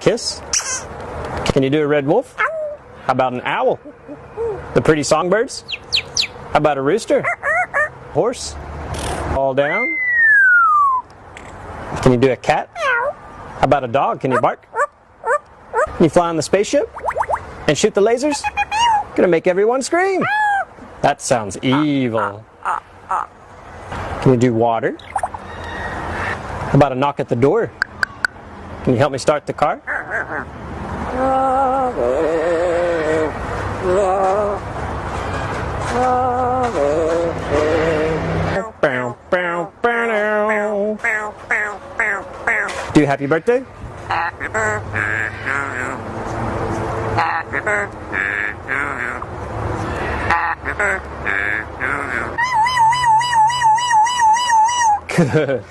kiss? Can you do a red wolf? How about an owl? The pretty songbirds? How about a rooster? Horse? All down? Can you do a cat? How about a dog? Can you bark? Can you fly on the spaceship? And shoot the lasers? Gonna make everyone scream. That sounds evil. Can you do water? How about a knock at the door? Can you help me start the car? Do happy birthday? Good.